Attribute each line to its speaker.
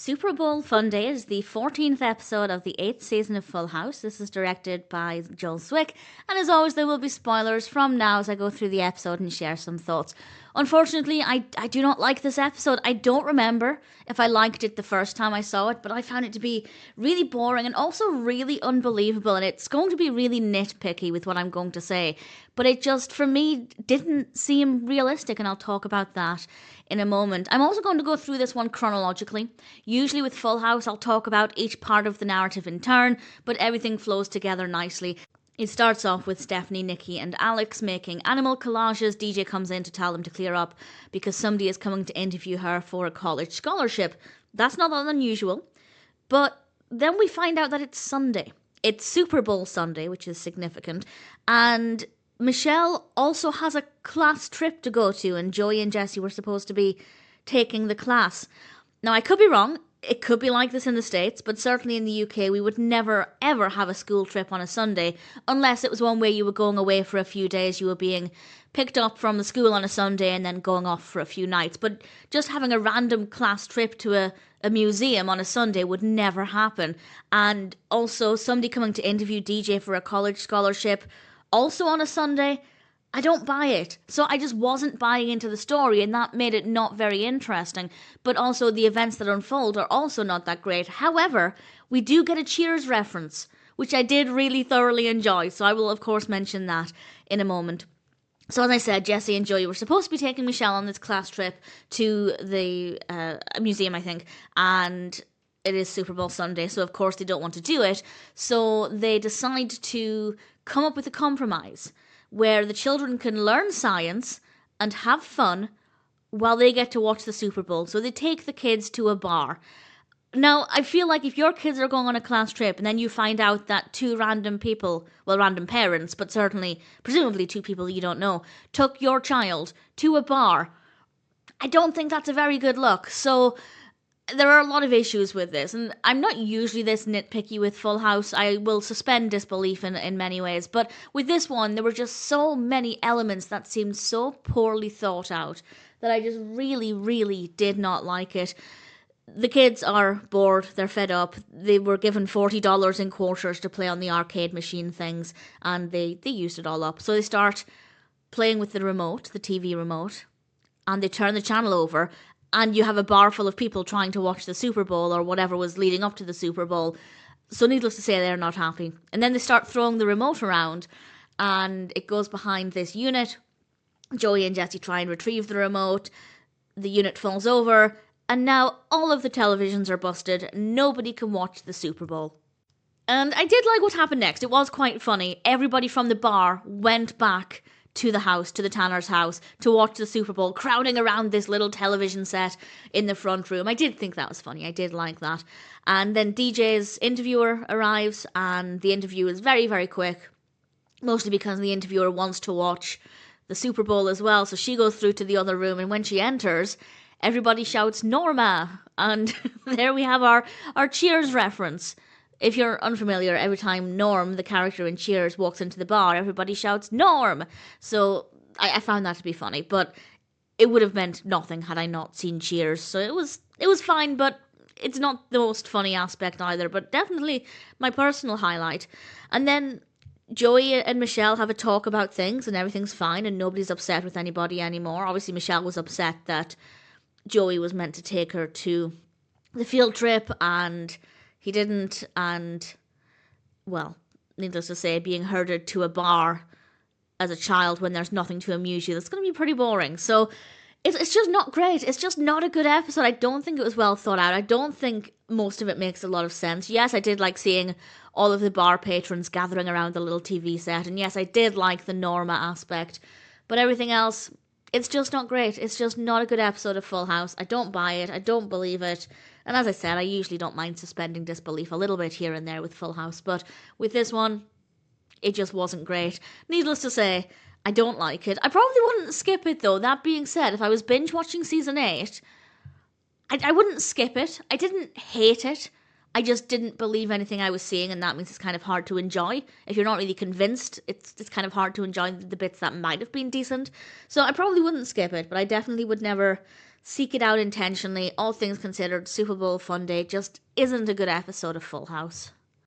Speaker 1: Super Bowl Fun Day is the 14th episode of the 8th season of Full House. This is directed by Joel Zwick, and as always there will be spoilers from now as I go through the episode and share some thoughts. Unfortunately, I do not like this episode. I don't remember if I liked it the first time I saw it, but I found it to be really boring and also really unbelievable, and it's going to be really nitpicky with what I'm going to say. But it just, for me, didn't seem realistic, and I'll talk about that in a moment. I'm also going to go through this one chronologically. Usually with Full House, I'll talk about each part of the narrative in turn, but everything flows together nicely. It starts off with Stephanie, Nicky and Alex making animal collages. DJ comes in to tell them to clear up because somebody is coming to interview her for a college scholarship. That's not that unusual. But then we find out that it's Sunday. It's Super Bowl Sunday, which is significant. And Michelle also has a class trip to go to, and Joey and Jesse were supposed to be taking the class. Now, I could be wrong. It could be like this in the States, but certainly in the UK, we would never, ever have a school trip on a Sunday, unless it was one where you were going away for a few days, you were being picked up from the school on a Sunday and then going off for a few nights. But just having a random class trip to a museum on a Sunday would never happen. And also, somebody coming to interview DJ for a college scholarship, also on a Sunday, I don't buy it. So I just wasn't buying into the story, and that made it not very interesting. But also the events that unfold are also not that great. However, we do get a Cheers reference, which I did really thoroughly enjoy. So I will, of course, mention that in a moment. So as I said, Jesse and Joey were supposed to be taking Michelle on this class trip to the museum, I think. And it is Super Bowl Sunday, so of course they don't want to do it. So they decide to come up with a compromise where the children can learn science and have fun while they get to watch the Super Bowl. So they take the kids to a bar. Now, I feel like if your kids are going on a class trip and then you find out that two random people, well, random parents, but certainly, presumably two people you don't know, took your child to a bar, I don't think that's a very good look. So there are a lot of issues with this, and I'm not usually this nitpicky with Full House. I will suspend disbelief in many ways, but with this one, there were just so many elements that seemed so poorly thought out that I just really, really did not like it. The kids are bored, they're fed up, they were given $40 in quarters to play on the arcade machine things, and they used it all up. So they start playing with the remote, the TV remote, and they turn the channel over, and you have a bar full of people trying to watch the Super Bowl or whatever was leading up to the Super Bowl. So needless to say, they're not happy. And then they start throwing the remote around, and it goes behind this unit. Joey and Jesse try and retrieve the remote. The unit falls over, and now all of the televisions are busted. Nobody can watch the Super Bowl. And I did like what happened next. It was quite funny. Everybody from the bar went back to the house, to the Tanner's house, to watch the Super Bowl, crowding around this little television set in the front room. I did think that was funny. I did like that. And then DJ's interviewer arrives, and the interview is very, very quick, mostly because the interviewer wants to watch the Super Bowl as well. So she goes through to the other room, and when she enters, everybody shouts, "Norma!" And there we have our Cheers reference. If you're unfamiliar, every time Norm, the character in Cheers, walks into the bar, everybody shouts, "Norm!" So I found that to be funny, but it would have meant nothing had I not seen Cheers. So it was fine, but it's not the most funny aspect either, but definitely my personal highlight. And then Joey and Michelle have a talk about things, and everything's fine, and nobody's upset with anybody anymore. Obviously, Michelle was upset that Joey was meant to take her to the field trip, and he didn't, and, well, needless to say, being herded to a bar as a child when there's nothing to amuse you, that's going to be pretty boring. So it's just not great. It's just not a good episode. I don't think it was well thought out. I don't think most of it makes a lot of sense. Yes, I did like seeing all of the bar patrons gathering around the little TV set, and yes, I did like the Norma aspect, but everything else, it's just not great. It's just not a good episode of Full House. I don't buy it. I don't believe it. And as I said, I usually don't mind suspending disbelief a little bit here and there with Full House, but with this one, it just wasn't great. Needless to say, I don't like it. I probably wouldn't skip it, though. That being said, if I was binge watching season 8, I wouldn't skip it. I didn't hate it. I just didn't believe anything I was seeing, and that means it's kind of hard to enjoy. If you're not really convinced, it's kind of hard to enjoy the bits that might have been decent. So I probably wouldn't skip it, but I definitely would never seek it out intentionally. All things considered, Super Bowl fun day just isn't a good episode of Full House.